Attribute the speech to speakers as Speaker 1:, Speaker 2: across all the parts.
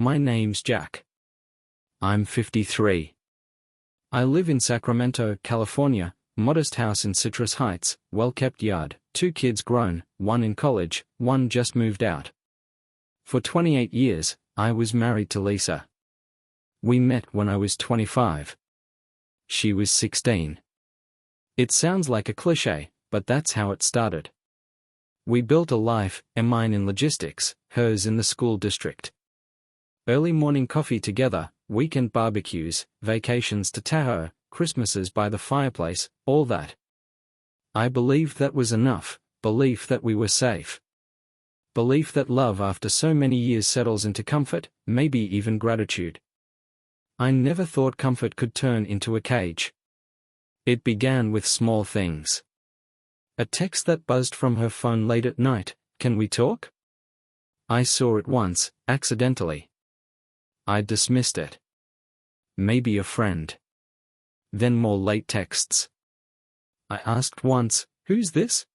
Speaker 1: My name's Jack. I'm 53. I live in Sacramento, California, modest house in Citrus Heights, well-kept yard, 2 kids grown, 1 in college, 1 just moved out. For 28 years, I was married to Lisa. We met when I was 25. She was 16. It sounds like a cliché, but that's how it started. We built a life, mine in logistics, hers in the school district. Early morning coffee together, weekend barbecues, vacations to Tahoe, Christmases by the fireplace, all that. I believed that was enough, belief that we were safe. Belief that love after so many years settles into comfort, maybe even gratitude. I never thought comfort could turn into a cage. It began with small things. A text that buzzed from her phone late at night, "Can we talk?" I saw it once, accidentally. I dismissed it. Maybe a friend. Then more late texts. I asked once, "Who's this?"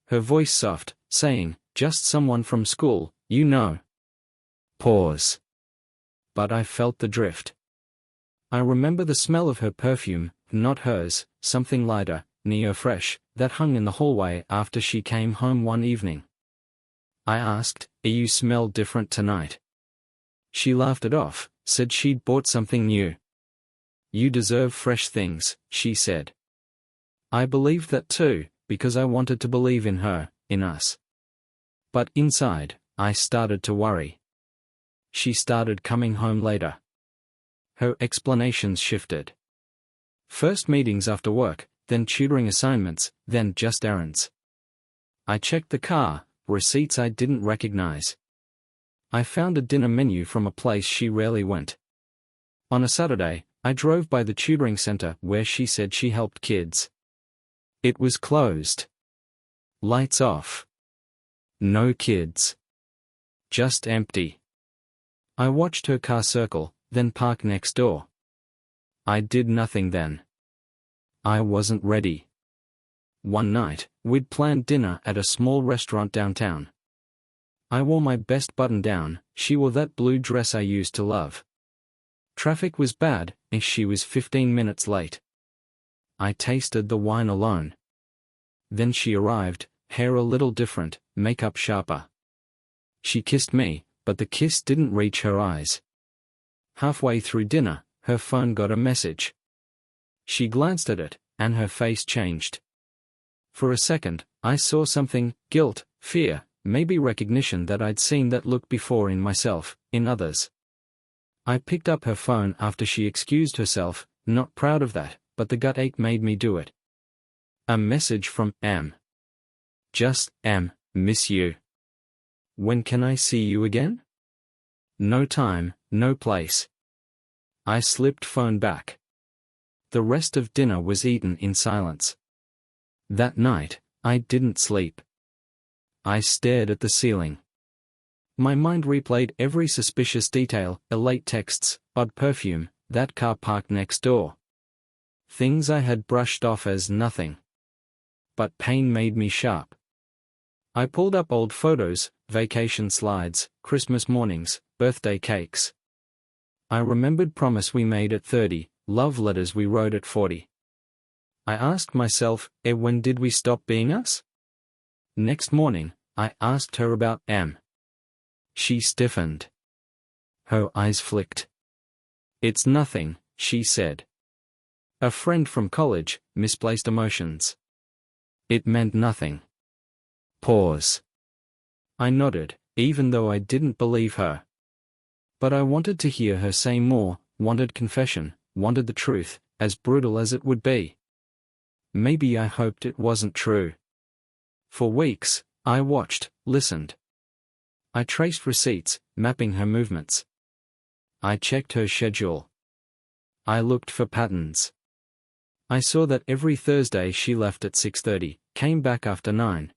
Speaker 1: Her voice soft, saying, "Just someone from school, you know." Pause. But I felt the drift. I remember the smell of her perfume, not hers, something lighter, neo-fresh, that hung in the hallway after she came home one evening. I asked, "You smell different tonight." She laughed it off, said she'd bought something new. "You deserve fresh things," she said. I believed that too, because I wanted to believe in her, in us. But inside, I started to worry. She started coming home later. Her explanations shifted. First meetings after work, then tutoring assignments, then just errands. I checked the car, receipts I didn't recognize. I found a dinner menu from a place she rarely went. On a Saturday, I drove by the tutoring center where she said she helped kids. It was closed. Lights off. No kids. Just empty. I watched her car circle, then park next door. I did nothing then. I wasn't ready. One night, we'd planned dinner at a small restaurant downtown. I wore my best button-down, she wore that blue dress I used to love. Traffic was bad, and she was 15 minutes late. I tasted the wine alone. Then she arrived, hair a little different, makeup sharper. She kissed me, but the kiss didn't reach her eyes. Halfway through dinner, her phone got a message. She glanced at it, and her face changed. For a second, I saw something, guilt, fear, maybe recognition that I'd seen that look before in myself, in others. I picked up her phone after she excused herself, not proud of that, but the gut ache made me do it. A message from M. Just, miss you. When can I see you again? No time, no place. I slipped phone back. The rest of dinner was eaten in silence. That night, I didn't sleep. I stared at the ceiling. My mind replayed every suspicious detail, late texts, odd perfume, that car parked next door. Things I had brushed off as nothing. But pain made me sharp. I pulled up old photos, vacation slides, Christmas mornings, birthday cakes. I remembered promise we made at 30, love letters we wrote at 40. I asked myself, when did we stop being us? Next morning, I asked her about M. She stiffened. Her eyes flicked. It's nothing, she said. A friend from college, misplaced emotions. It meant nothing. Pause. I nodded, even though I didn't believe her. But I wanted to hear her say more, wanted confession, wanted the truth, as brutal as it would be. Maybe I hoped it wasn't true. For weeks, I watched, listened. I traced receipts, mapping her movements. I checked her schedule. I looked for patterns. I saw that every Thursday she left at 6:30, came back after 9.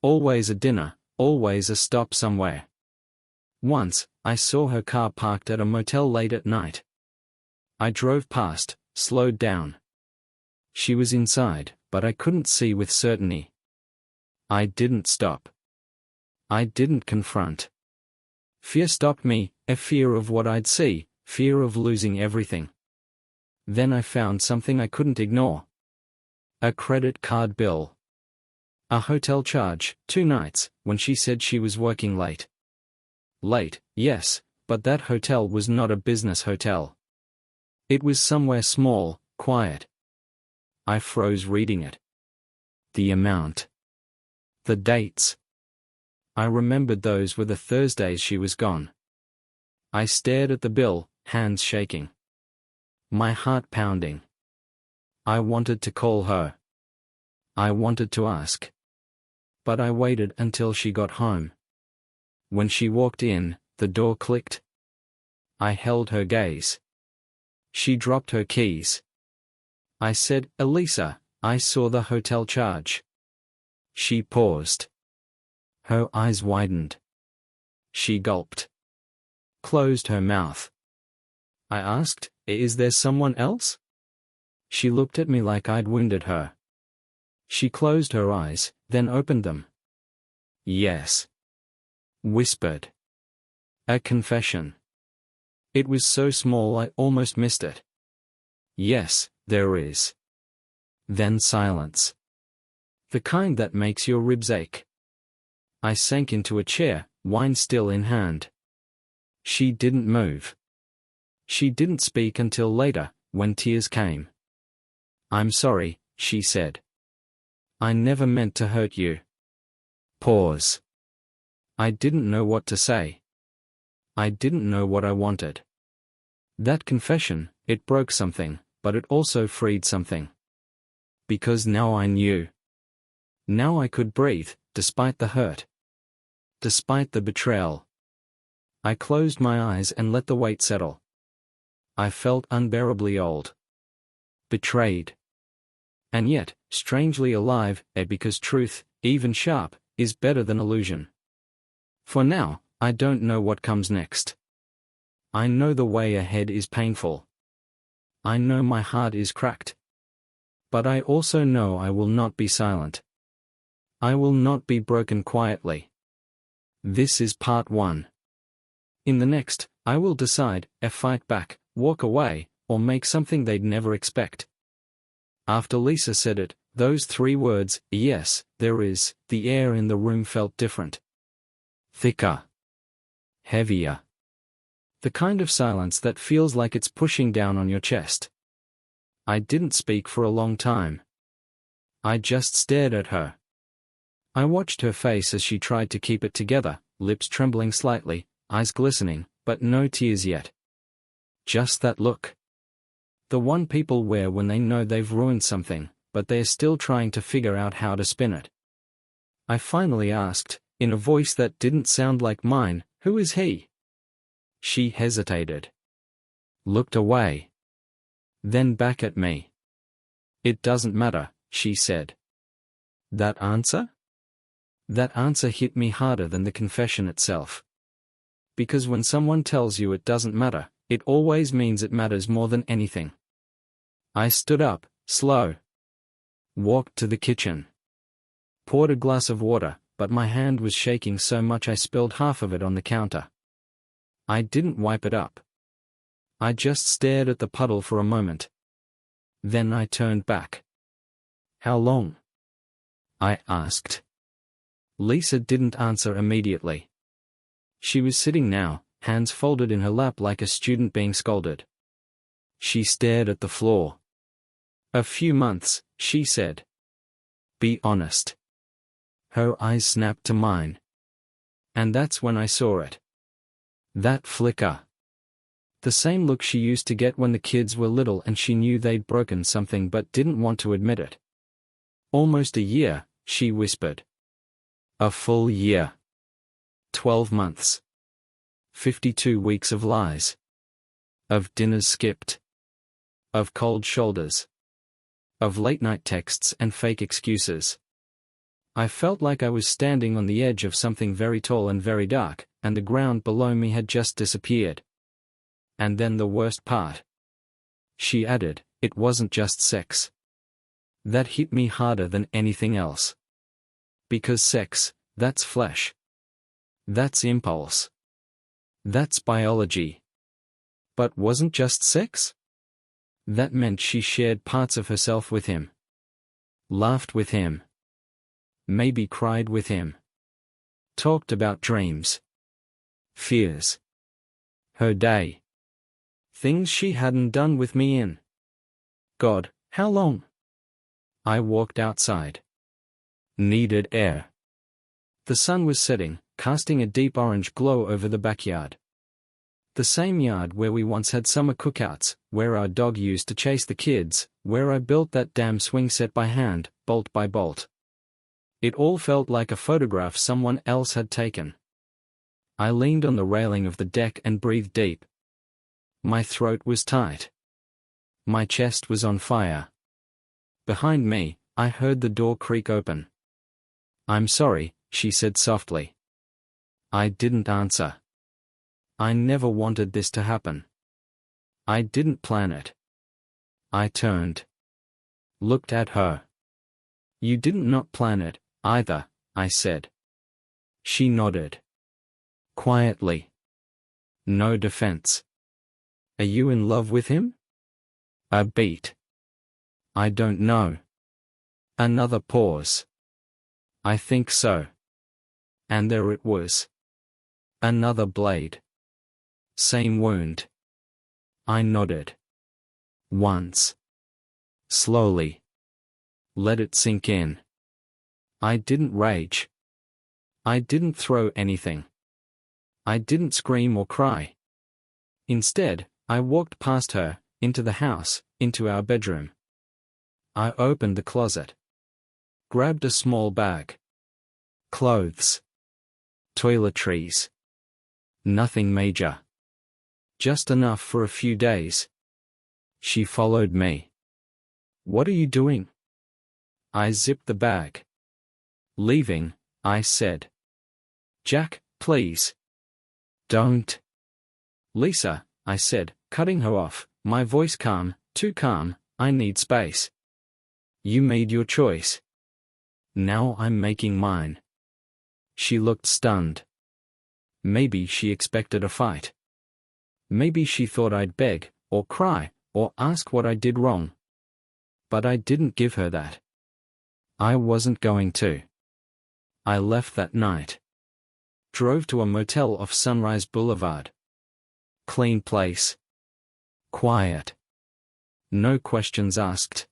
Speaker 1: Always a dinner, always a stop somewhere. Once, I saw her car parked at a motel late at night. I drove past, slowed down. She was inside, but I couldn't see with certainty. I didn't stop. I didn't confront. Fear stopped me, a fear of what I'd see, fear of losing everything. Then I found something I couldn't ignore. A credit card bill. A hotel charge, 2 nights, when she said she was working late. Late, yes, but that hotel was not a business hotel. It was somewhere small, quiet. I froze reading it. The amount. The dates. I remembered those were the Thursdays she was gone. I stared at the bill, hands shaking. My heart pounding. I wanted to call her. I wanted to ask. But I waited until she got home. When she walked in, the door clicked. I held her gaze. She dropped her keys. I said, "Elisa, I saw the hotel charge." She paused. Her eyes widened. She gulped. Closed her mouth. I asked, "Is there someone else?" She looked at me like I'd wounded her. She closed her eyes, then opened them. "Yes." Whispered. A confession. It was so small I almost missed it. "Yes, there is." Then silence. The kind that makes your ribs ache. I sank into a chair, wine still in hand. She didn't move. She didn't speak until later, when tears came. "I'm sorry," she said. "I never meant to hurt you." Pause. I didn't know what to say. I didn't know what I wanted. That confession, it broke something, but it also freed something. Because now I knew. Now I could breathe, despite the hurt. Despite the betrayal. I closed my eyes and let the weight settle. I felt unbearably old. Betrayed. And yet, strangely alive, because truth, even sharp, is better than illusion. For now, I don't know what comes next. I know the way ahead is painful. I know my heart is cracked. But I also know I will not be silent. I will not be broken quietly. This is part 1. In the next, I will decide, fight back, walk away, or make something they'd never expect. After Lisa said it, those 3 words, "yes, there is," the air in the room felt different. Thicker. Heavier. The kind of silence that feels like it's pushing down on your chest. I didn't speak for a long time. I just stared at her. I watched her face as she tried to keep it together, lips trembling slightly, eyes glistening, but no tears yet. Just that look. The one people wear when they know they've ruined something, but they're still trying to figure out how to spin it. I finally asked, in a voice that didn't sound like mine, "Who is he?" She hesitated. Looked away. Then back at me. "It doesn't matter," she said. That answer? That answer hit me harder than the confession itself. Because when someone tells you it doesn't matter, it always means it matters more than anything. I stood up, slow. Walked to the kitchen. Poured a glass of water, but my hand was shaking so much I spilled half of it on the counter. I didn't wipe it up. I just stared at the puddle for a moment. Then I turned back. "How long?" I asked. Lisa didn't answer immediately. She was sitting now, hands folded in her lap like a student being scolded. She stared at the floor. "A few months," she said. "Be honest." Her eyes snapped to mine. And that's when I saw it. That flicker. The same look she used to get when the kids were little and she knew they'd broken something but didn't want to admit it. "Almost a year," she whispered. "A full year. 12 months. 52 weeks of lies. Of dinners skipped. Of cold shoulders. Of late-night texts and fake excuses." I felt like I was standing on the edge of something very tall and very dark, and the ground below me had just disappeared. And then the worst part. She added, "It wasn't just sex." That hit me harder than anything else. Because sex, that's flesh. That's impulse. That's biology. But wasn't just sex? That meant she shared parts of herself with him. Laughed with him. Maybe cried with him. Talked about dreams. Fears. Her day. Things she hadn't done with me in. God, how long? I walked outside. Needed air. The sun was setting, casting a deep orange glow over the backyard. The same yard where we once had summer cookouts, where our dog used to chase the kids, where I built that damn swing set by hand, bolt by bolt. It all felt like a photograph someone else had taken. I leaned on the railing of the deck and breathed deep. My throat was tight. My chest was on fire. Behind me, I heard the door creak open. "I'm sorry," she said softly. I didn't answer. I never wanted this to happen. I didn't plan it. I turned. Looked at her. "You didn't not plan it, either," I said. She nodded. Quietly. No defense. "Are you in love with him?" A beat. "I don't know." Another pause. "I think so." And there it was. Another blade. Same wound. I nodded. Once. Slowly. Let it sink in. I didn't rage. I didn't throw anything. I didn't scream or cry. Instead, I walked past her, into the house, into our bedroom. I opened the closet. Grabbed a small bag. Clothes. Toiletries. Nothing major. Just enough for a few days. She followed me. "What are you doing?" I zipped the bag. "Leaving," I said. "Jack, please. Don't." "Lisa," I said, cutting her off, my voice calm, too calm, "I need space. You made your choice. Now I'm making mine." She looked stunned. Maybe she expected a fight. Maybe she thought I'd beg, or cry, or ask what I did wrong. But I didn't give her that. I wasn't going to. I left that night. Drove to a motel off Sunrise Boulevard. Clean place. Quiet. No questions asked.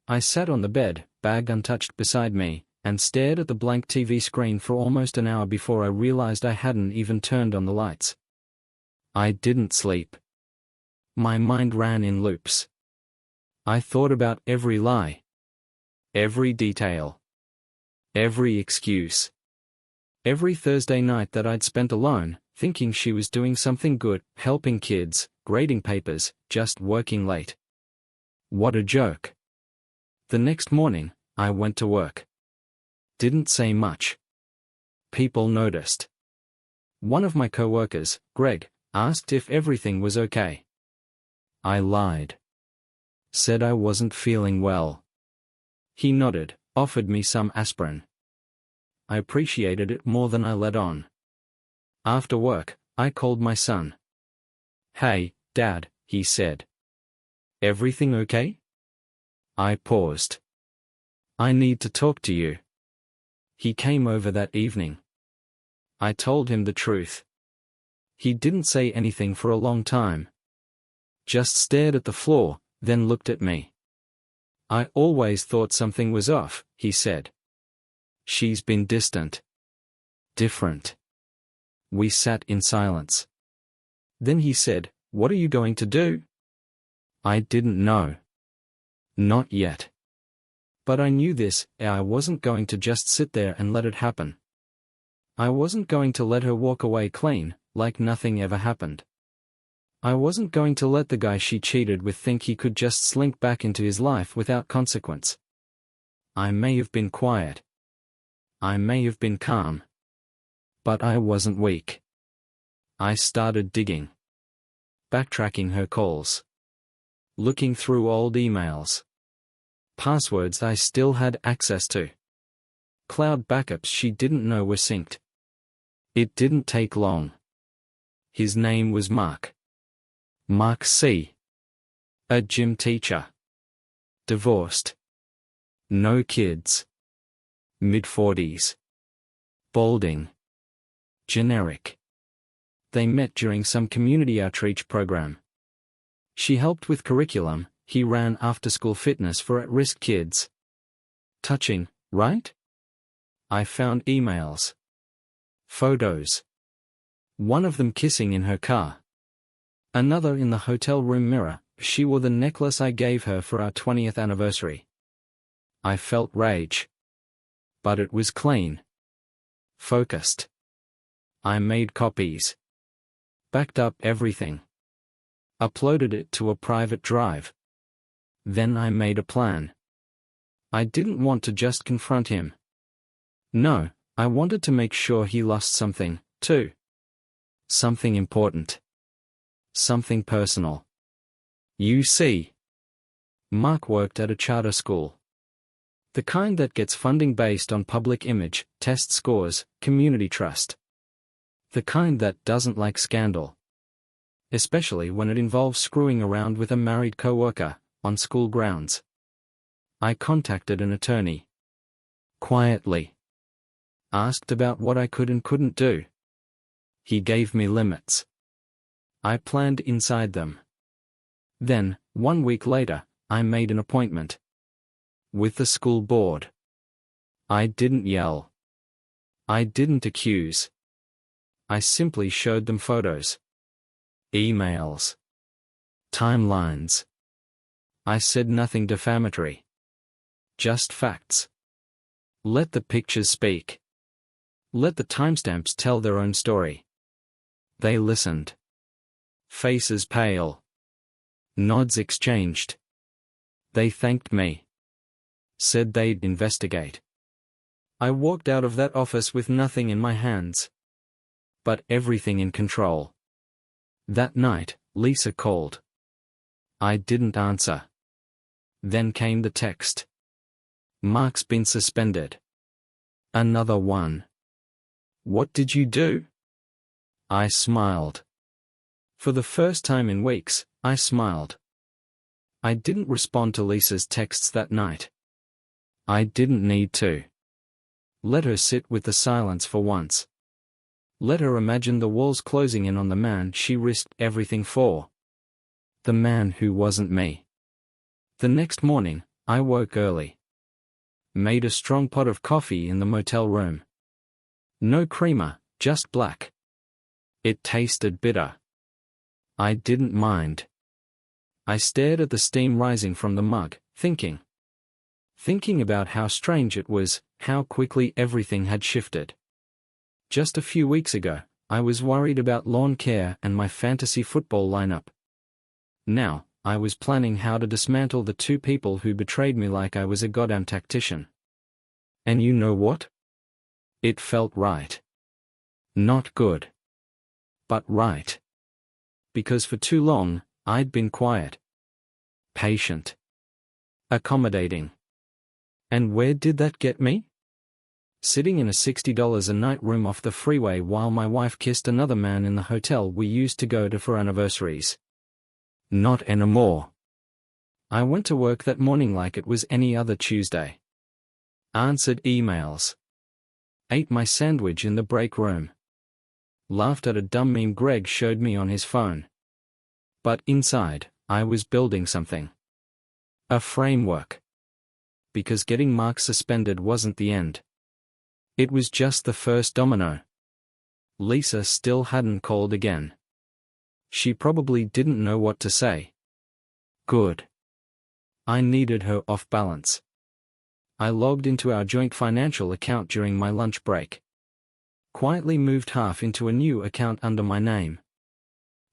Speaker 1: I sat on the bed, bag untouched beside me, and stared at the blank TV screen for almost an hour before I realized I hadn't even turned on the lights. I didn't sleep. My mind ran in loops. I thought about every lie. Every detail. Every excuse. Every Thursday night that I'd spent alone, thinking she was doing something good, helping kids, grading papers, just working late. What a joke. The next morning, I went to work. Didn't say much. People noticed. One of my coworkers, Greg, asked if everything was okay. I lied. Said I wasn't feeling well. He nodded, offered me some aspirin. I appreciated it more than I let on. After work, I called my son. "Hey, Dad," he said. "Everything okay?" I paused. "I need to talk to you." He came over that evening. I told him the truth. He didn't say anything for a long time. Just stared at the floor, then looked at me. "I always thought something was off," he said. "She's been distant. Different." We sat in silence. Then he said, "What are you going to do?" I didn't know. Not yet. But I knew this, I wasn't going to just sit there and let it happen. I wasn't going to let her walk away clean, like nothing ever happened. I wasn't going to let the guy she cheated with think he could just slink back into his life without consequence. I may have been quiet. I may have been calm. But I wasn't weak. I started digging. Backtracking her calls. Looking through old emails. Passwords I still had access to. Cloud backups she didn't know were synced. It didn't take long. His name was Mark. Mark C. A gym teacher. Divorced. No kids. Mid-40s. Balding. Generic. They met during some community outreach program. She helped with curriculum, he ran after-school fitness for at-risk kids. Touching, right? I found emails. Photos. One of them kissing in her car. Another in the hotel room mirror. She wore the necklace I gave her for our 20th anniversary. I felt rage. But it was clean. Focused. I made copies. Backed up everything. Uploaded it to a private drive. Then I made a plan. I didn't want to just confront him. No, I wanted to make sure he lost something, too. Something important. Something personal. You see. Mark worked at a charter school. The kind that gets funding based on public image, test scores, community trust. The kind that doesn't like scandal. Especially when it involves screwing around with a married coworker on school grounds. I contacted an attorney. Quietly. Asked about what I could and couldn't do. He gave me limits. I planned inside them. Then, 1 week later, I made an appointment. With the school board. I didn't yell. I didn't accuse. I simply showed them photos. Emails. Timelines. I said nothing defamatory. Just facts. Let the pictures speak. Let the timestamps tell their own story. They listened. Faces pale. Nods exchanged. They thanked me. Said they'd investigate. I walked out of that office with nothing in my hands. But everything in control. That night, Lisa called. I didn't answer. Then came the text. Mark's been suspended. Another one. What did you do? I smiled. For the first time in weeks, I smiled. I didn't respond to Lisa's texts that night. I didn't need to. Let her sit with the silence for once. Let her imagine the walls closing in on the man she risked everything for. The man who wasn't me. The next morning, I woke early. Made a strong pot of coffee in the motel room. No creamer, just black. It tasted bitter. I didn't mind. I stared at the steam rising from the mug, thinking. Thinking about how strange it was, how quickly everything had shifted. Just a few weeks ago, I was worried about lawn care and my fantasy football lineup. Now, I was planning how to dismantle the two people who betrayed me like I was a goddamn tactician. And you know what? It felt right. Not good. But right. Because for too long, I'd been quiet. Patient. Accommodating. And where did that get me? Sitting in a $60 a night room off the freeway while my wife kissed another man in the hotel we used to go to for anniversaries. Not anymore. I went to work that morning like it was any other Tuesday. Answered emails. Ate my sandwich in the break room. Laughed at a dumb meme Greg showed me on his phone. But inside, I was building something. A framework. Because getting Mark suspended wasn't the end. It was just the first domino. Lisa still hadn't called again. She probably didn't know what to say. Good. I needed her off balance. I logged into our joint financial account during my lunch break. Quietly moved half into a new account under my name.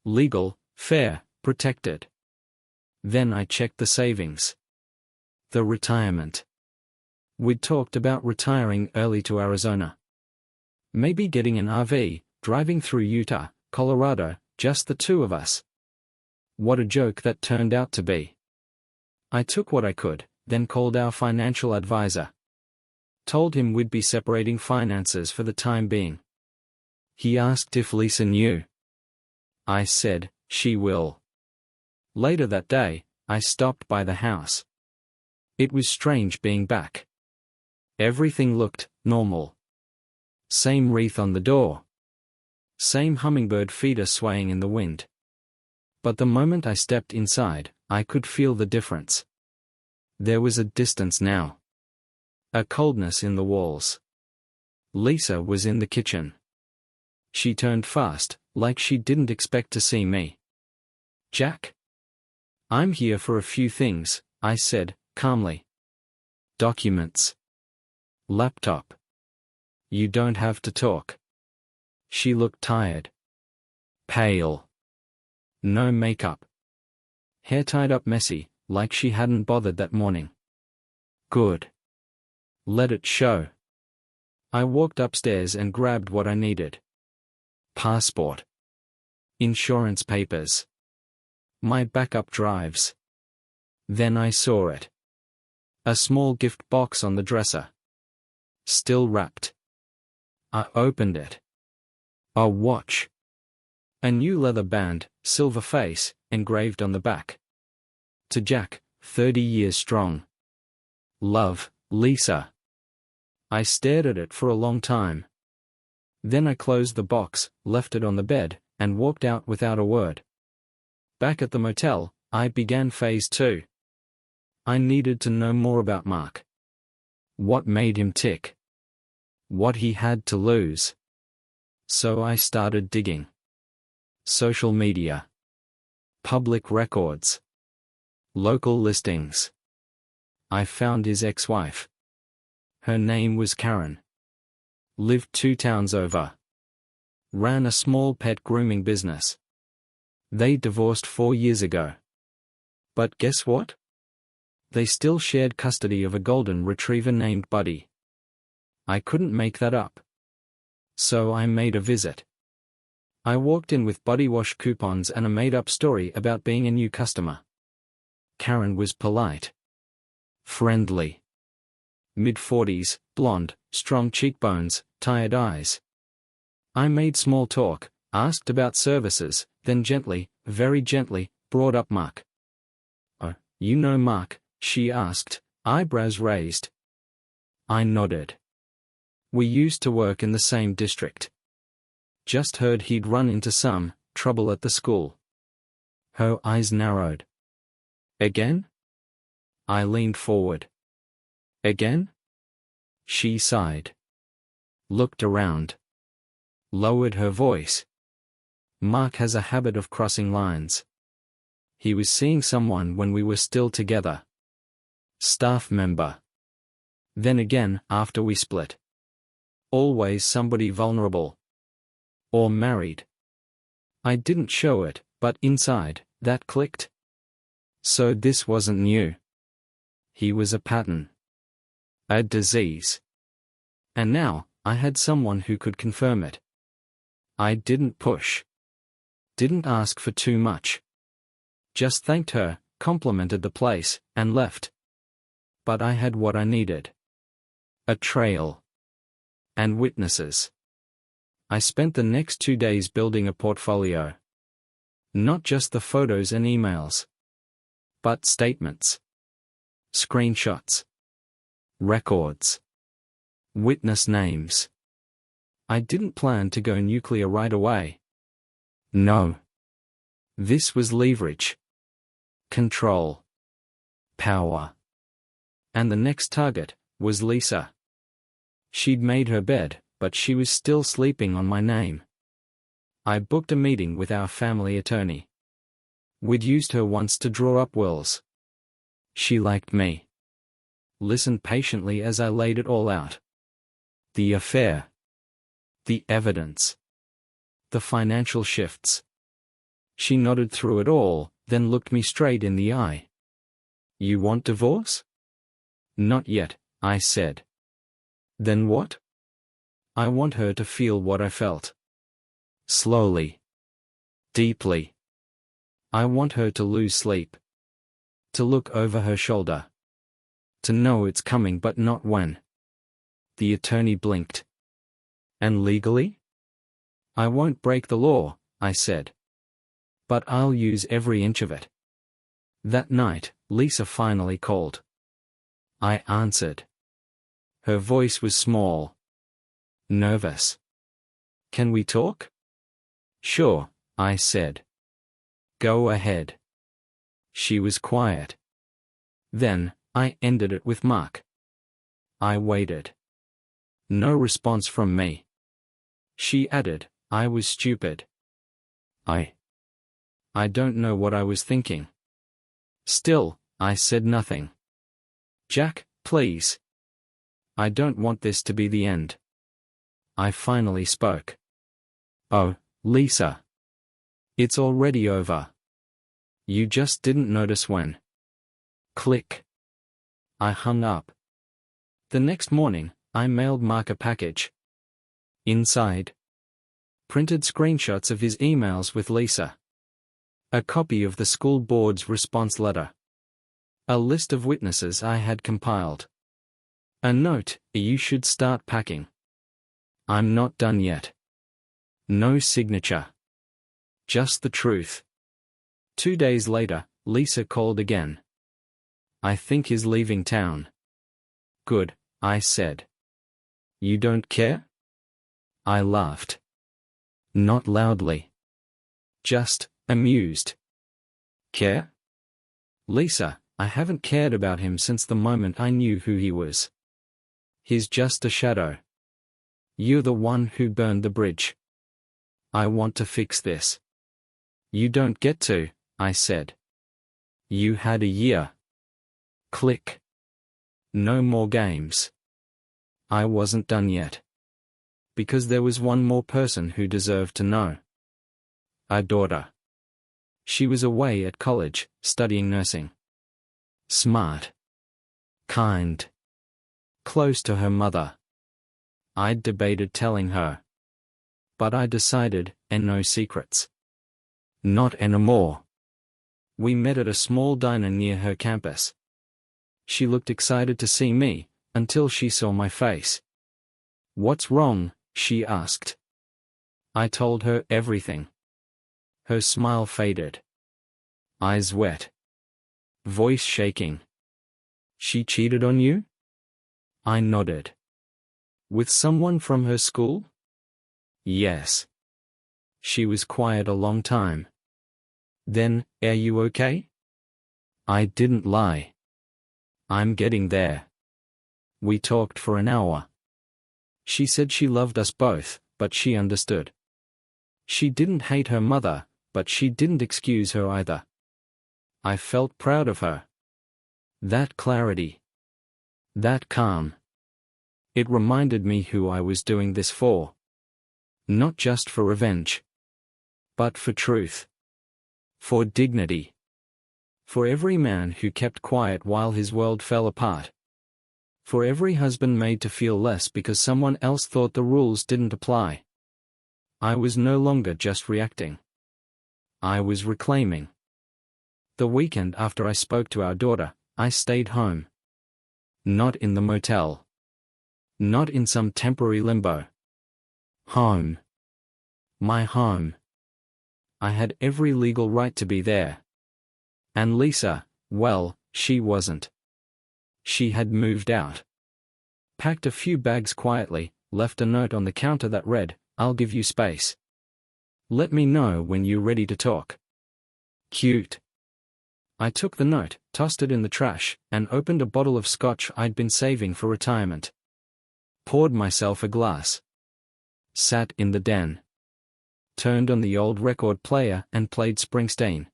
Speaker 1: Legal, fair, protected. Then I checked the savings. The retirement. We'd talked about retiring early to Arizona. Maybe getting an RV, driving through Utah, Colorado, just the two of us. What a joke that turned out to be. I took what I could, then called our financial advisor. Told him we'd be separating finances for the time being. He asked if Lisa knew. I said, she will. Later that day, I stopped by the house. It was strange being back. Everything looked normal. Same wreath on the door. Same hummingbird feeder swaying in the wind. But the moment I stepped inside, I could feel the difference. There was a distance now. A coldness in the walls. Lisa was in the kitchen. She turned fast, like she didn't expect to see me. Jack? I'm here for a few things, I said, calmly. Documents. Laptop. You don't have to talk. She looked tired. Pale. No makeup. Hair tied up messy, like she hadn't bothered that morning. Good. Let it show. I walked upstairs and grabbed what I needed. Passport. Insurance papers. My backup drives. Then I saw it. A small gift box on the dresser. Still wrapped. I opened it. A watch. A new leather band, silver face, engraved on the back. To Jack, 30 years strong. Love, Lisa. I stared at it for a long time. Then I closed the box, left it on the bed, and walked out without a word. Back at the motel, I began phase 2. I needed to know more about Mark. What made him tick? What he had to lose. So I started digging. Social media. Public records. Local listings. I found his ex-wife. Her name was Karen. Lived 2 towns over. Ran a small pet grooming business. They divorced 4 years ago. But guess what? They still shared custody of a golden retriever named Buddy. I couldn't make that up. So I made a visit. I walked in with body wash coupons and a made-up story about being a new customer. Karen was polite. Friendly. Mid-40s, blonde, strong cheekbones, tired eyes. I made small talk, asked about services, then gently, very gently, brought up Mark. Oh, you know Mark? She asked, eyebrows raised. I nodded. We used to work in the same district. Just heard he'd run into some trouble at the school. Her eyes narrowed. Again? I leaned forward. Again? She sighed. Looked around. Lowered her voice. Mark has a habit of crossing lines. He was seeing someone when we were still together. Staff member. Then again after we split. Always somebody vulnerable. Or married. I didn't show it, but inside, that clicked. So this wasn't new. He was a pattern. A disease. And now, I had someone who could confirm it. I didn't push. Didn't ask for too much. Just thanked her, complimented the place, and left. But I had what I needed. A trail. And witnesses. I spent the next 2 days building a portfolio. Not just the photos and emails. But statements. Screenshots. Records. Witness names. I didn't plan to go nuclear right away. No. This was leverage. Control. Power. And the next target was Lisa. She'd made her bed, but she was still sleeping on my name. I booked a meeting with our family attorney. We'd used her once to draw up wills. She liked me. Listened patiently as I laid it all out. The affair. The evidence. The financial shifts. She nodded through it all, then looked me straight in the eye. You want divorce? Not yet, I said. Then what? I want her to feel what I felt. Slowly. Deeply. I want her to lose sleep. To look over her shoulder. To know it's coming but not when. The attorney blinked. And legally? I won't break the law, I said. but I'll use every inch of it. That night, Lisa finally called. I answered. Her voice was small. Nervous. Can we talk? Sure, I said. Go ahead. She was quiet. Then, I ended it with Mark. I waited. No response from me. She added, I was stupid. I don't know what I was thinking. Still, I said nothing. Jack, please. I don't want this to be the end. I finally spoke. Oh, Lisa. It's already over. You just didn't notice when. Click. I hung up. The next morning, I mailed Mark a package. Inside, printed screenshots of his emails with Lisa. A copy of the school board's response letter. A list of witnesses I had compiled. A note, you should start packing. I'm not done yet. No signature. Just the truth. 2 days later, Lisa called again. I think he's leaving town. Good, I said. You don't care? I laughed. Not loudly. Just, amused. Care? Lisa, I haven't cared about him since the moment I knew who he was. He's just a shadow. You're the one who burned the bridge. I want to fix this. You don't get to, I said. You had a year. Click. No more games. I wasn't done yet. Because there was one more person who deserved to know. Our daughter. She was away at college, studying nursing. Smart. Kind. Close to her mother. I'd debated telling her. But I decided, and no secrets. Not anymore. We met at a small diner near her campus. She looked excited to see me, until she saw my face. What's wrong? She asked. I told her everything. Her smile faded. Eyes wet. Voice shaking. She cheated on you? I nodded. With someone from her school? Yes. She was quiet a long time. Then, are you okay? I didn't lie. I'm getting there. We talked for an hour. She said she loved us both, but she understood. She didn't hate her mother, but she didn't excuse her either. I felt proud of her. That clarity. That calm. It reminded me who I was doing this for. Not just for revenge. But for truth. For dignity. For every man who kept quiet while his world fell apart. For every husband made to feel less because someone else thought the rules didn't apply. I was no longer just reacting. I was reclaiming. The weekend after I spoke to our daughter, I stayed home. Not in the motel. Not in some temporary limbo. Home. My home. I had every legal right to be there. And Lisa, well, she wasn't. She had moved out. Packed a few bags quietly, left a note on the counter that read, I'll give you space. Let me know when you're ready to talk. Cute. I took the note, tossed it in the trash, and opened a bottle of scotch I'd been saving for retirement. Poured myself a glass. Sat in the den. Turned on the old record player and played Springsteen.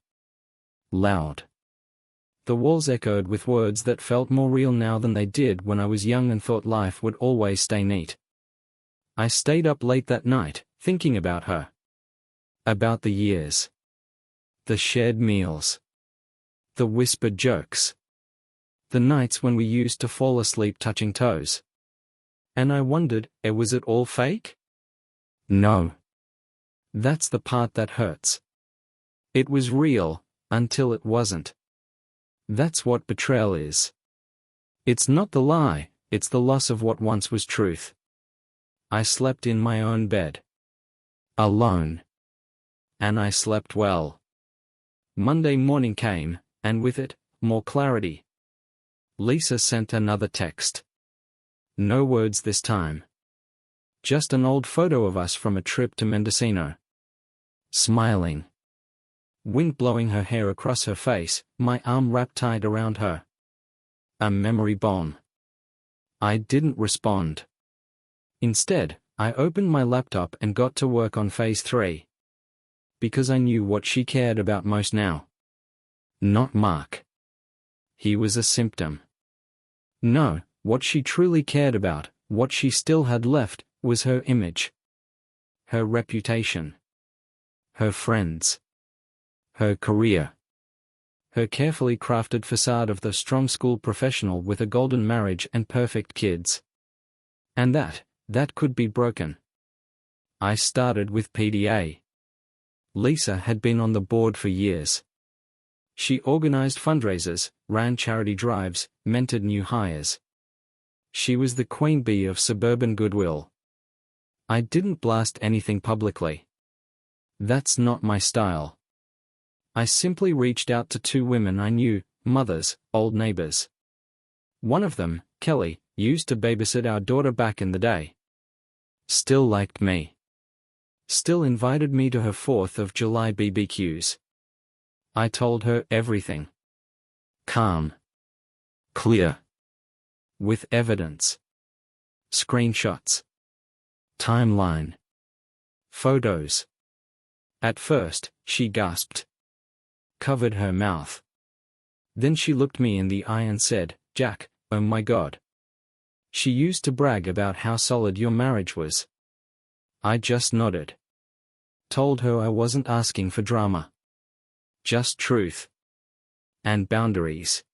Speaker 1: Loud. The walls echoed with words that felt more real now than they did when I was young and thought life would always stay neat. I stayed up late that night, thinking about her. About the years. The shared meals. The whispered jokes. The nights when we used to fall asleep touching toes. And I wondered, was it all fake? No. That's the part that hurts. It was real, until it wasn't. That's what betrayal is. It's not the lie, it's the loss of what once was truth. I slept in my own bed. Alone. And I slept well. Monday morning came, and with it, more clarity. Lisa sent another text. No words this time. Just an old photo of us from a trip to Mendocino. Smiling. Wind blowing her hair across her face, my arm wrapped tight around her. A memory bomb. I didn't respond. Instead, I opened my laptop and got to work on phase 3. Because I knew what she cared about most now. Not Mark. He was a symptom. No, what she truly cared about, what she still had left, was her image. Her reputation. Her friends. Her career. Her carefully crafted facade of the strong school professional with a golden marriage and perfect kids. And that could be broken. I started with PDA. Lisa had been on the board for years. She organized fundraisers, ran charity drives, mentored new hires. She was the queen bee of suburban goodwill. I didn't blast anything publicly. That's not my style. I simply reached out to 2 women I knew, mothers, old neighbors. One of them, Kelly, used to babysit our daughter back in the day. Still liked me. Still invited me to her 4th of July BBQs. I told her everything. Calm. Clear. With evidence. Screenshots. Timeline. Photos. At first, she gasped. Covered her mouth. Then she looked me in the eye and said, "Jack, oh my God. She used to brag about how solid your marriage was." I just nodded. Told her I wasn't asking for drama. Just truth. And boundaries.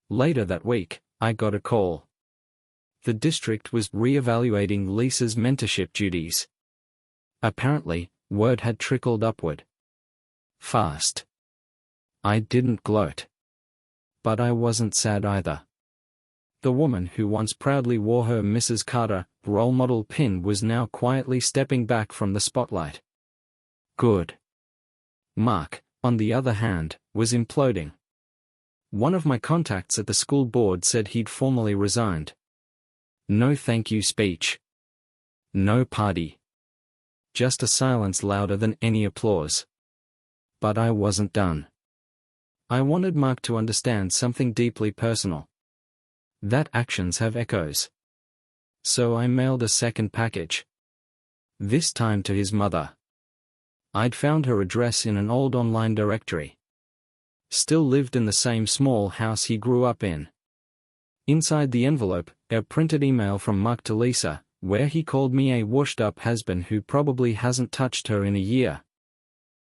Speaker 1: Later that week, I got a call. The district was re-evaluating Lisa's mentorship duties. Apparently, word had trickled upward. Fast. I didn't gloat. But I wasn't sad either. The woman who once proudly wore her Mrs. Carter role model pin was now quietly stepping back from the spotlight. Good. Mark, on the other hand, was imploding. One of my contacts at the school board said he'd formally resigned. No thank you speech. No party. Just a silence louder than any applause. But I wasn't done. I wanted Mark to understand something deeply personal. That actions have echoes. So I mailed a second package. This time to his mother. I'd found her address in an old online directory. Still lived in the same small house he grew up in. Inside the envelope, a printed email from Mark to Lisa, where he called me a washed-up husband who probably hasn't touched her in a year.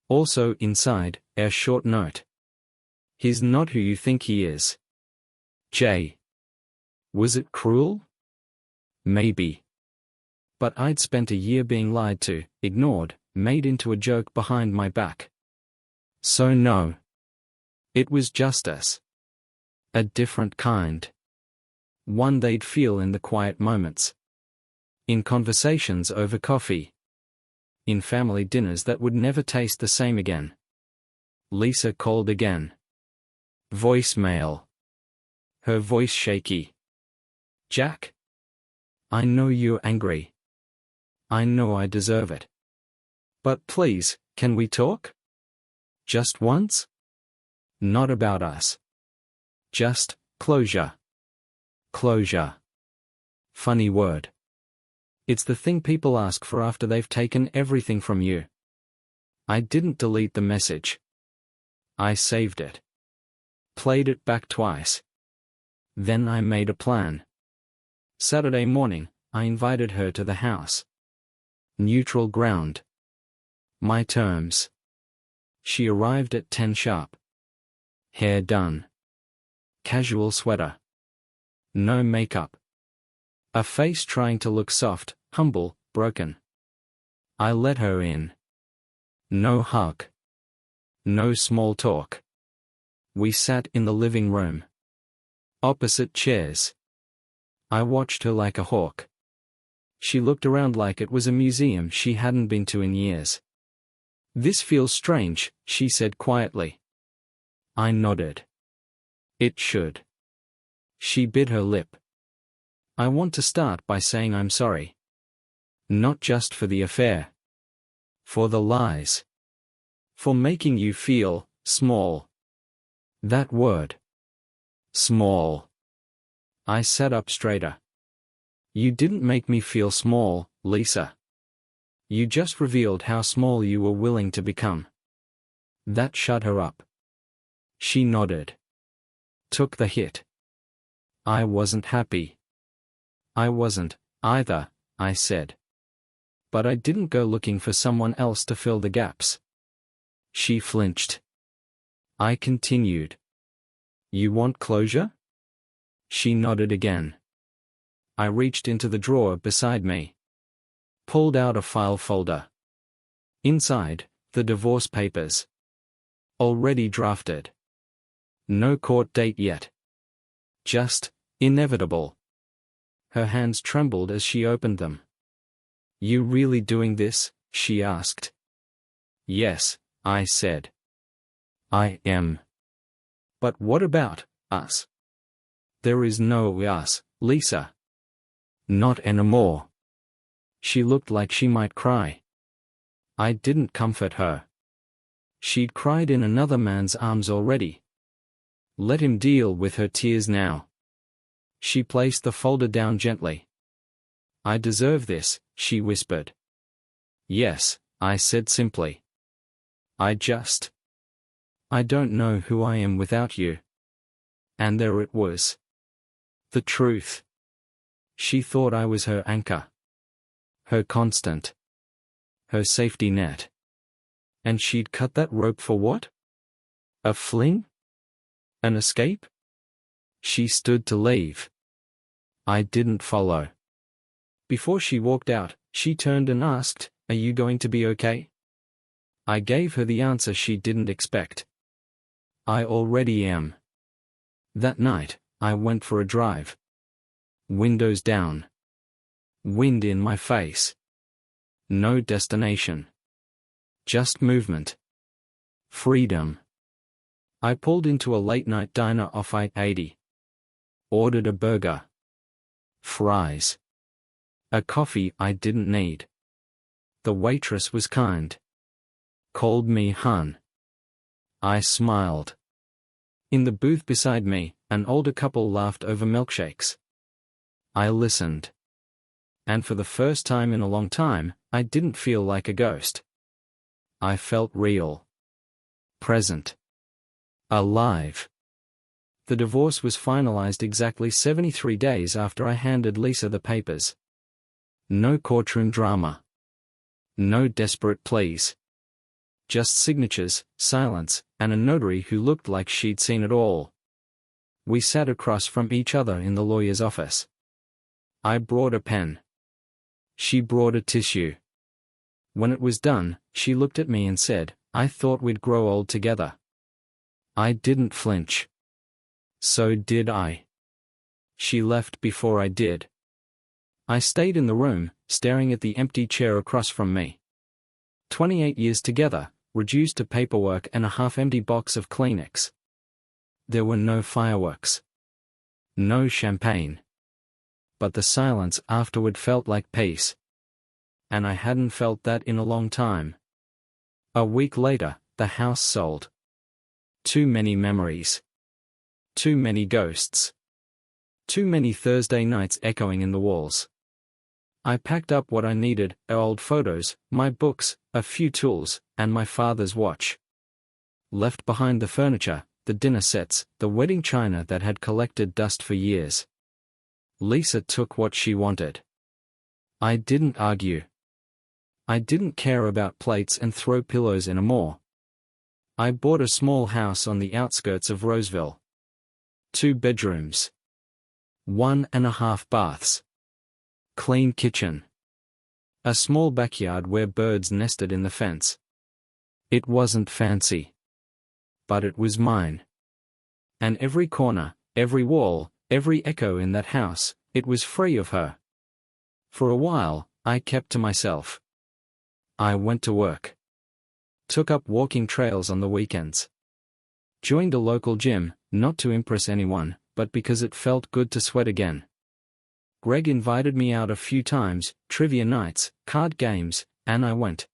Speaker 1: Also inside, a short note. He's not who you think he is. J. Was it cruel? Maybe. But I'd spent a year being lied to, ignored, made into a joke behind my back. So no. It was justice. A different kind. One they'd feel in the quiet moments. In conversations over coffee. In family dinners that would never taste the same again. Lisa called again. Voicemail. Her voice shaky. Jack? I know you're angry. I know I deserve it. But please, can we talk? Just once? Not about us. Just closure. Closure. Funny word. It's the thing people ask for after they've taken everything from you. I didn't delete the message. I saved it. Played it back twice. Then I made a plan. Saturday morning, I invited her to the house. Neutral ground. My terms. She arrived at 10 sharp. Hair done. Casual sweater. No makeup. A face trying to look soft, humble, broken. I let her in. No hug. No small talk. We sat in the living room. Opposite chairs. I watched her like a hawk. She looked around like it was a museum she hadn't been to in years. This feels strange, she said quietly. I nodded. It should. She bit her lip. I want to start by saying I'm sorry. Not just for the affair. For the lies. For making you feel small. That word. Small. I sat up straighter. You didn't make me feel small, Lisa. You just revealed how small you were willing to become. That shut her up. She nodded. Took the hit. I wasn't happy. I wasn't, either, I said. But I didn't go looking for someone else to fill the gaps. She flinched. I continued. You want closure? She nodded again. I reached into the drawer beside me. Pulled out a file folder. Inside, the divorce papers. Already drafted. No court date yet. Just, inevitable. Her hands trembled as she opened them. You really doing this? She asked. Yes, I said. I am. But what about us? There is no us, Lisa. Not anymore. She looked like she might cry. I didn't comfort her. She'd cried in another man's arms already. Let him deal with her tears now. She placed the folder down gently. I deserve this, she whispered. Yes, I said simply. I don't know who I am without you. And there it was. The truth. She thought I was her anchor. Her constant. Her safety net. And she'd cut that rope for what? A fling? An escape? She stood to leave. I didn't follow. Before she walked out, she turned and asked, Are you going to be okay? I gave her the answer she didn't expect. I already am. That night, I went for a drive. Windows down. Wind in my face. No destination. Just movement. Freedom. I pulled into a late-night diner off I-80. Ordered a burger. Fries. A coffee I didn't need. The waitress was kind. Called me hun. I smiled. In the booth beside me, an older couple laughed over milkshakes. I listened. And for the first time in a long time, I didn't feel like a ghost. I felt real. Present. Alive. The divorce was finalized exactly 73 days after I handed Lisa the papers. No courtroom drama. No desperate pleas. Just signatures, silence, and a notary who looked like she'd seen it all. We sat across from each other in the lawyer's office. I brought a pen. She brought a tissue. When it was done, she looked at me and said, I thought we'd grow old together. I didn't flinch. So did I. She left before I did. I stayed in the room, staring at the empty chair across from me. 28 years together, reduced to paperwork and a half-empty box of Kleenex. There were no fireworks. No champagne. But the silence afterward felt like peace. And I hadn't felt that in a long time. A week later, the house sold. Too many memories. Too many ghosts. Too many Thursday nights echoing in the walls. I packed up what I needed, old photos, my books, a few tools, and my father's watch. Left behind the furniture, the dinner sets, the wedding china that had collected dust for years. Lisa took what she wanted. I didn't argue. I didn't care about plates and throw pillows anymore. I bought a small house on the outskirts of Roseville. 2 bedrooms. 1.5 baths. Clean kitchen. A small backyard where birds nested in the fence. It wasn't fancy. But it was mine. And every corner, every wall, every echo in that house, it was free of her. For a while, I kept to myself. I went to work. Took up walking trails on the weekends. Joined a local gym, not to impress anyone, but because it felt good to sweat again. Greg invited me out a few times, trivia nights, card games, and I went.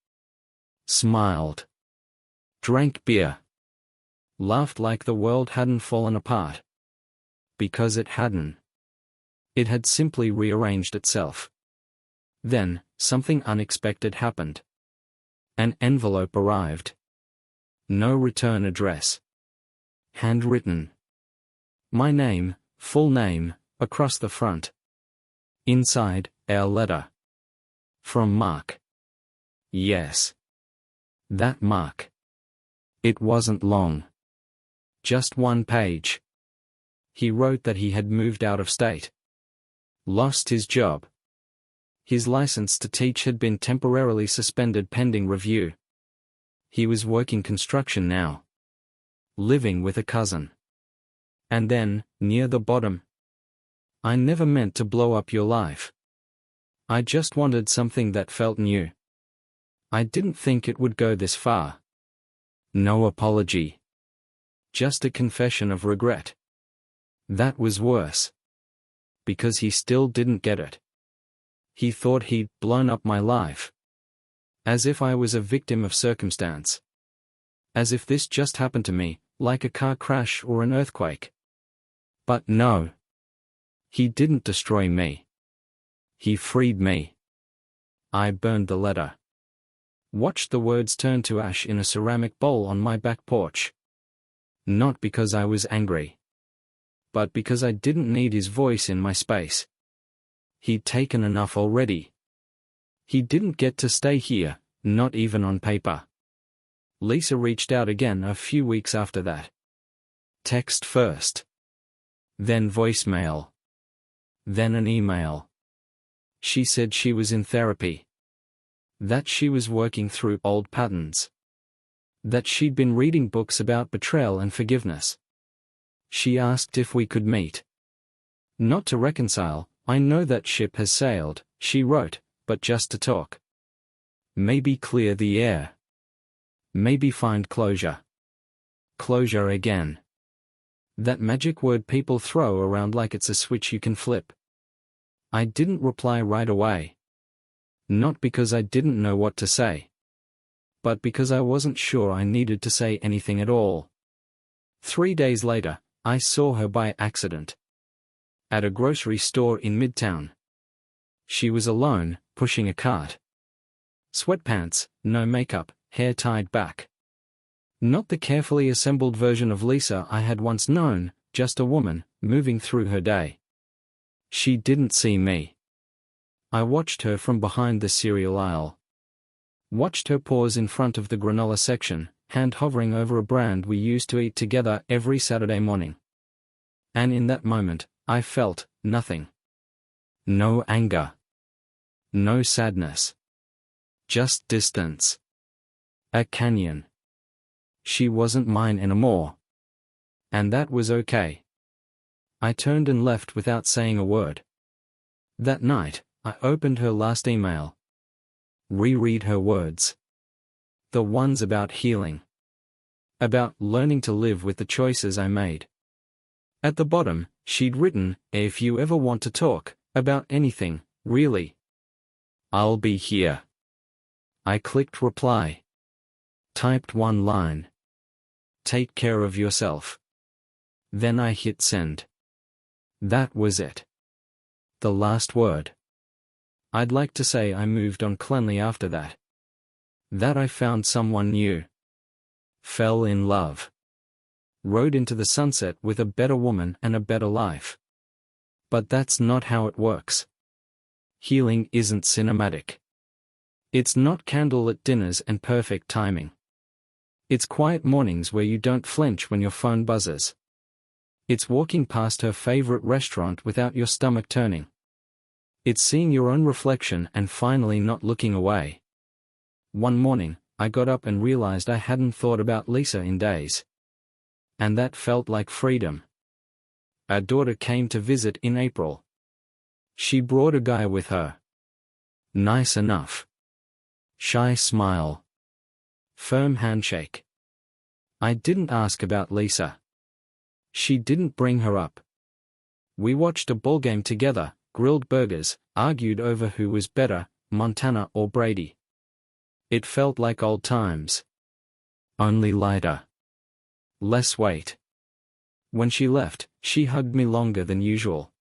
Speaker 1: Smiled. Drank beer. Laughed like the world hadn't fallen apart. Because it hadn't. It had simply rearranged itself. Then, something unexpected happened. An envelope arrived. No return address. Handwritten. My name, full name, across the front. Inside, our letter. From Mark. Yes. That Mark. It wasn't long. Just one page. He wrote that he had moved out of state. Lost his job. His license to teach had been temporarily suspended pending review. He was working construction now. Living with a cousin. And then, near the bottom. I never meant to blow up your life. I just wanted something that felt new. I didn't think it would go this far. No apology. Just a confession of regret. That was worse. Because he still didn't get it. He thought he'd blown up my life. As if I was a victim of circumstance. As if this just happened to me, like a car crash or an earthquake. But no. He didn't destroy me. He freed me. I burned the letter. Watched the words turn to ash in a ceramic bowl on my back porch. Not because I was angry. But because I didn't need his voice in my space. He'd taken enough already. He didn't get to stay here, not even on paper. Lisa reached out again a few weeks after that. Text first. Then voicemail. Then an email. She said she was in therapy. That she was working through old patterns. That she'd been reading books about betrayal and forgiveness. She asked if we could meet. Not to reconcile, I know that ship has sailed, she wrote, but just to talk. Maybe clear the air. Maybe find closure. Closure again. That magic word people throw around like it's a switch you can flip. I didn't reply right away. Not because I didn't know what to say. But because I wasn't sure I needed to say anything at all. 3 days later, I saw her by accident. At a grocery store in Midtown. She was alone, pushing a cart. Sweatpants, no makeup, hair tied back. Not the carefully assembled version of Lisa I had once known, just a woman, moving through her day. She didn't see me. I watched her from behind the cereal aisle. Watched her pause in front of the granola section, hand hovering over a brand we used to eat together every Saturday morning. And in that moment, I felt nothing. No anger. No sadness. Just distance. A canyon. She wasn't mine anymore. And that was okay. I turned and left without saying a word. That night, I opened her last email. Reread her words. The ones about healing. About learning to live with the choices I made. At the bottom, she'd written, if you ever want to talk, about anything, really. I'll be here. I clicked reply. Typed one line. Take care of yourself. Then I hit send. That was it. The last word. I'd like to say I moved on cleanly after that. That I found someone new. Fell in love. Rode into the sunset with a better woman and a better life. But that's not how it works. Healing isn't cinematic. It's not candlelit dinners and perfect timing. It's quiet mornings where you don't flinch when your phone buzzes. It's walking past her favorite restaurant without your stomach turning. It's seeing your own reflection and finally not looking away. One morning, I got up and realized I hadn't thought about Lisa in days. And that felt like freedom. Our daughter came to visit in April. She brought a guy with her. Nice enough. Shy smile. Firm handshake. I didn't ask about Lisa. She didn't bring her up. We watched a ballgame together, grilled burgers, argued over who was better, Montana or Brady. It felt like old times. Only lighter. Less weight. When she left, she hugged me longer than usual.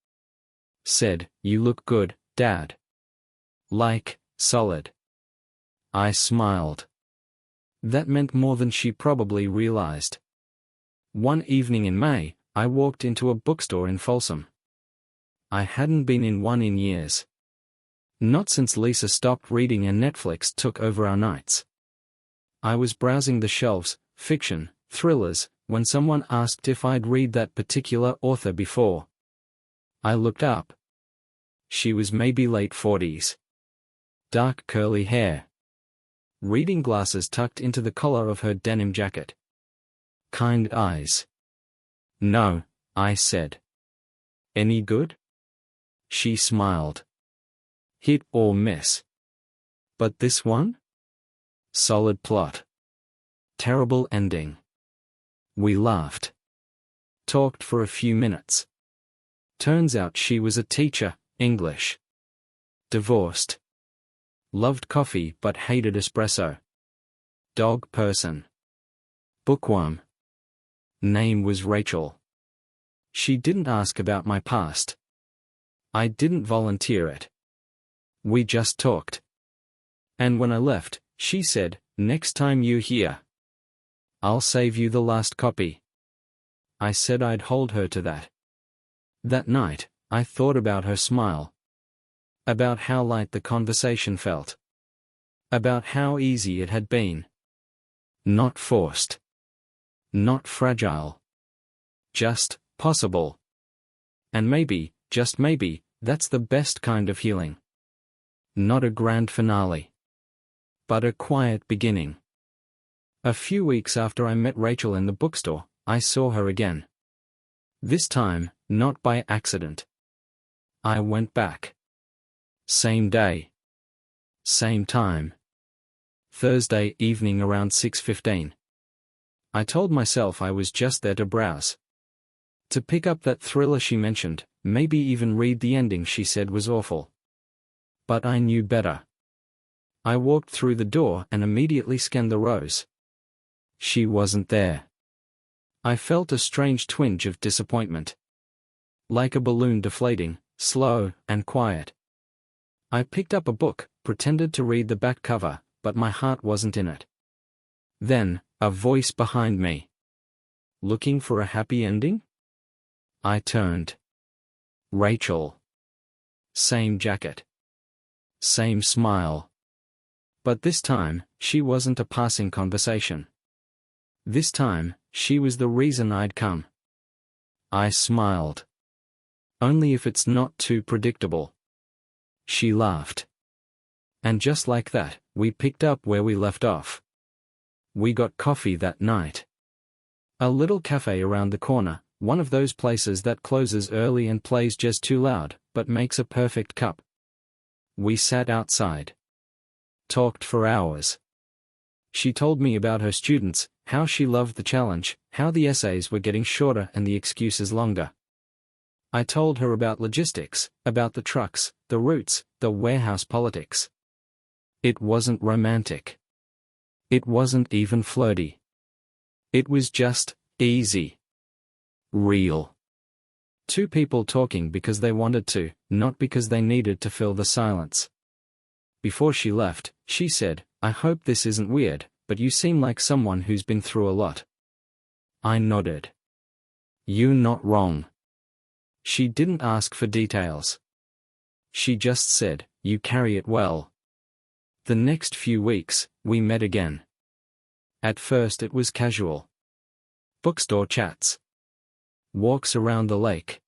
Speaker 1: Said, "You look good, Dad." Like, solid. I smiled. That meant more than she probably realized. One evening in May, I walked into a bookstore in Folsom. I hadn't been in one in years. Not since Lisa stopped reading and Netflix took over our nights. I was browsing the shelves, fiction, thrillers, when someone asked if I'd read that particular author before. I looked up. She was maybe late 40s. Dark curly hair. Reading glasses tucked into the collar of her denim jacket. Kind eyes. "No," I said. "Any good?" She smiled. "Hit or miss." "But this one?" "Solid plot. Terrible ending." We laughed. Talked for a few minutes. Turns out she was a teacher, English. Divorced. Loved coffee but hated espresso. Dog person. Bookworm. Name was Rachel. She didn't ask about my past. I didn't volunteer it. We just talked. And when I left, she said, "Next time you're here, I'll save you the last copy." I said I'd hold her to that. That night, I thought about her smile. About how light the conversation felt. About how easy it had been. Not forced. Not fragile. Just possible. And maybe, just maybe, that's the best kind of healing. Not a grand finale, but a quiet beginning. A few weeks after I met Rachel in the bookstore, I saw her again. This time, not by accident. I went back. Same day. Same time. Thursday evening around 6:15. I told myself I was just there to browse. To pick up that thriller she mentioned, maybe even read the ending she said was awful. But I knew better. I walked through the door and immediately scanned the rows. She wasn't there. I felt a strange twinge of disappointment. Like a balloon deflating, slow and quiet. I picked up a book, pretended to read the back cover, but my heart wasn't in it. Then, a voice behind me. "Looking for a happy ending?" I turned. Rachel. Same jacket. Same smile. But this time, she wasn't a passing conversation. This time, she was the reason I'd come. I smiled. "Only if it's not too predictable." She laughed. And just like that, we picked up where we left off. We got coffee that night. A little cafe around the corner, one of those places that closes early and plays just too loud, but makes a perfect cup. We sat outside. Talked for hours. She told me about her students, how she loved the challenge, how the essays were getting shorter and the excuses longer. I told her about logistics, about the trucks, the routes, the warehouse politics. It wasn't romantic. It wasn't even flirty. It was just easy. Real. Two people talking because they wanted to, not because they needed to fill the silence. Before she left, she said, "I hope this isn't weird, but you seem like someone who's been through a lot." I nodded. "You're not wrong." She didn't ask for details. She just said, "You carry it well." The next few weeks, we met again. At first it was casual. Bookstore chats. Walks around the lake.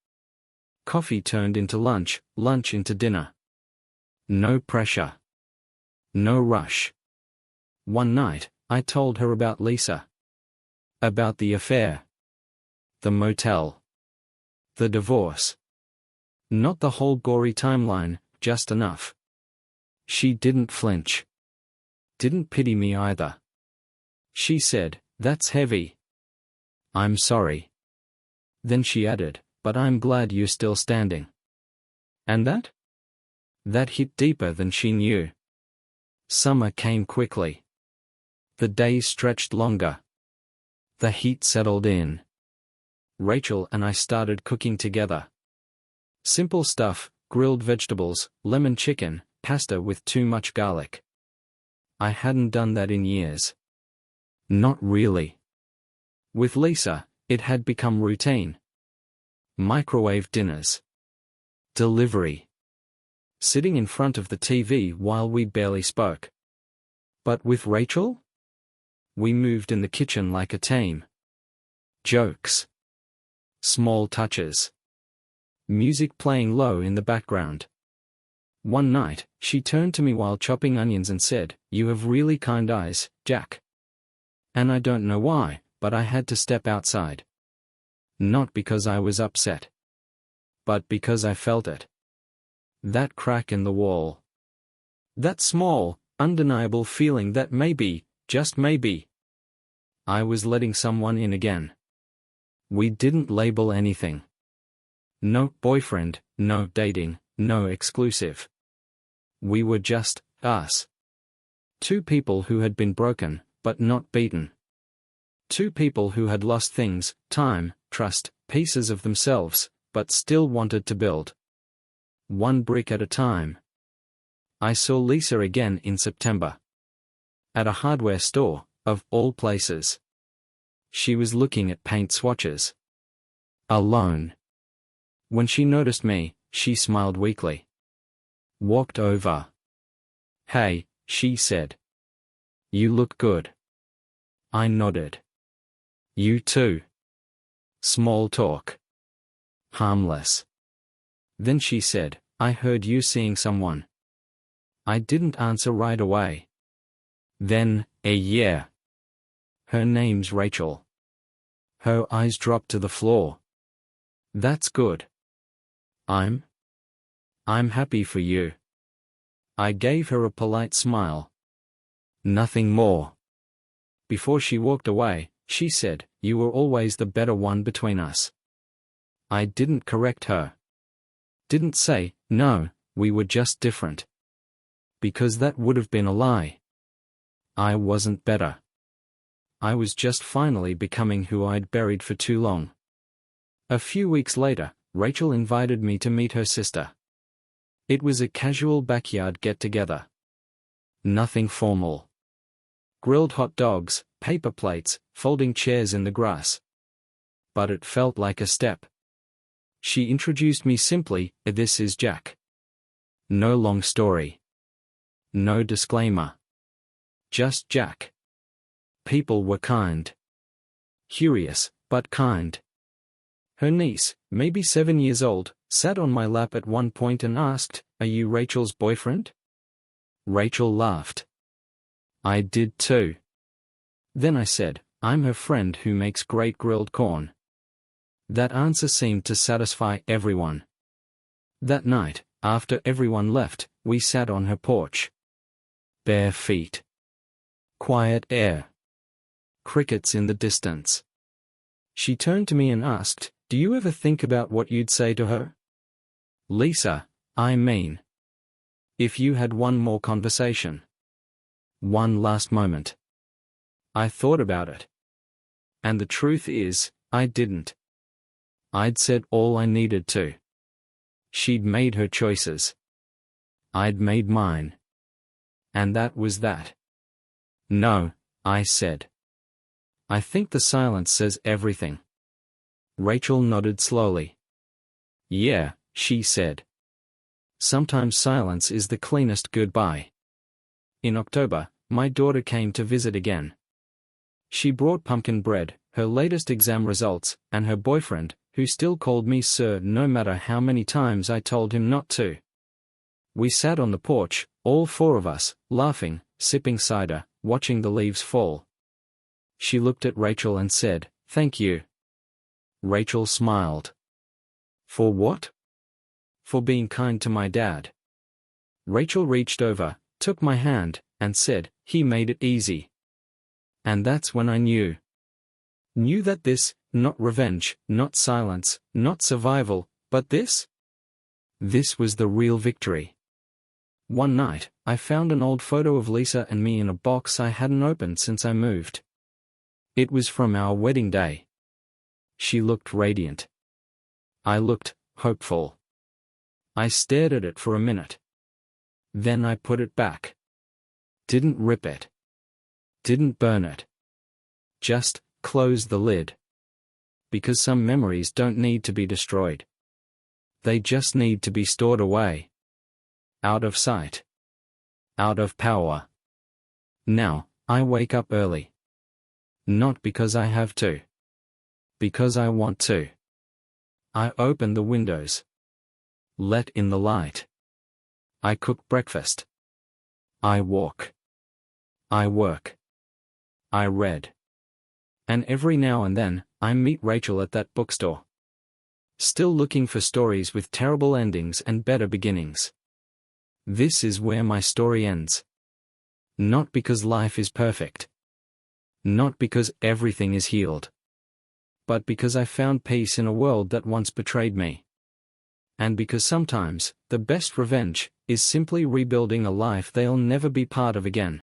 Speaker 1: Coffee turned into lunch, lunch into dinner. No pressure. No rush. One night, I told her about Lisa. About the affair. The motel. The divorce. Not the whole gory timeline, just enough. She didn't flinch. Didn't pity me either. She said, "That's heavy." I'm sorry. Then she added, but I'm glad you're still standing. And that? That hit deeper than she knew. Summer came quickly. The days stretched longer. The heat settled in. Rachel and I started cooking together. Simple stuff, grilled vegetables, lemon chicken, pasta with too much garlic. I hadn't done that in years. Not really. With Lisa, it had become routine. Microwave dinners. Delivery. Sitting in front of the TV while we barely spoke. But with Rachel? We moved in the kitchen like a team. Jokes. Small touches. Music playing low in the background. One night, she turned to me while chopping onions and said, "You have really kind eyes, Jack." And I don't know why, but I had to step outside. Not because I was upset. But because I felt it. That crack in the wall. That small, undeniable feeling that maybe, just maybe, I was letting someone in again. We didn't label anything. No boyfriend, no dating, no exclusive. We were just us. Two people who had been broken, but not beaten. Two people who had lost things, time, trust, pieces of themselves, but still wanted to build. One brick at a time. I saw Lisa again in September. At a hardware store, of all places. She was looking at paint swatches. Alone. When she noticed me, she smiled weakly. Walked over. "Hey," she said. "You look good." I nodded. "You too." Small talk. Harmless. Then she said, "I heard you seeing someone." I didn't answer right away. Then, yeah. Her name's Rachel. Her eyes dropped to the floor. "That's good. I'm happy for you." I gave her a polite smile. Nothing more. Before she walked away, she said, "You were always the better one between us." I didn't correct her. Didn't say, "No, we were just different." Because that would have been a lie. I wasn't better. I was just finally becoming who I'd buried for too long. A few weeks later, Rachel invited me to meet her sister. It was a casual backyard get-together. Nothing formal. Grilled hot dogs, paper plates, folding chairs in the grass. But it felt like a step. She introduced me simply, "This is Jack." No long story. No disclaimer. Just Jack. People were kind. Curious, but kind. Her niece, maybe 7 years old, sat on my lap at one point and asked, "Are you Rachel's boyfriend?" Rachel laughed. I did too. Then I said, "I'm her friend who makes great grilled corn." That answer seemed to satisfy everyone. That night, after everyone left, we sat on her porch. Bare feet. Quiet air. Crickets in the distance. She turned to me and asked, "Do you ever think about what you'd say to her?" "Lisa, I mean. If you had one more conversation. One last moment." I thought about it. And the truth is, I didn't. I'd said all I needed to. She'd made her choices. I'd made mine. And that was that. "No," I said. "I think the silence says everything." Rachel nodded slowly. "Yeah," she said. "Sometimes silence is the cleanest goodbye." In October, my daughter came to visit again. She brought pumpkin bread, her latest exam results, and her boyfriend, who still called me sir no matter how many times I told him not to. We sat on the porch, all four of us, laughing, sipping cider, watching the leaves fall. She looked at Rachel and said, "Thank you." Rachel smiled. "For what?" "For being kind to my dad." Rachel reached over, took my hand, and said, "He made it easy." And that's when I knew. Knew that this, not revenge, not silence, not survival, but this? This was the real victory. One night, I found an old photo of Lisa and me in a box I hadn't opened since I moved. It was from our wedding day. She looked radiant. I looked hopeful. I stared at it for a minute. Then I put it back. Didn't rip it. Didn't burn it. Just closed the lid. Because some memories don't need to be destroyed. They just need to be stored away. Out of sight. Out of power. Now, I wake up early. Not because I have to. Because I want to. I open the windows. Let in the light. I cook breakfast. I walk. I work. I read. And every now and then, I meet Rachel at that bookstore. Still looking for stories with terrible endings and better beginnings. This is where my story ends. Not because life is perfect. Not because everything is healed. But because I found peace in a world that once betrayed me. And because sometimes, the best revenge is simply rebuilding a life they'll never be part of again.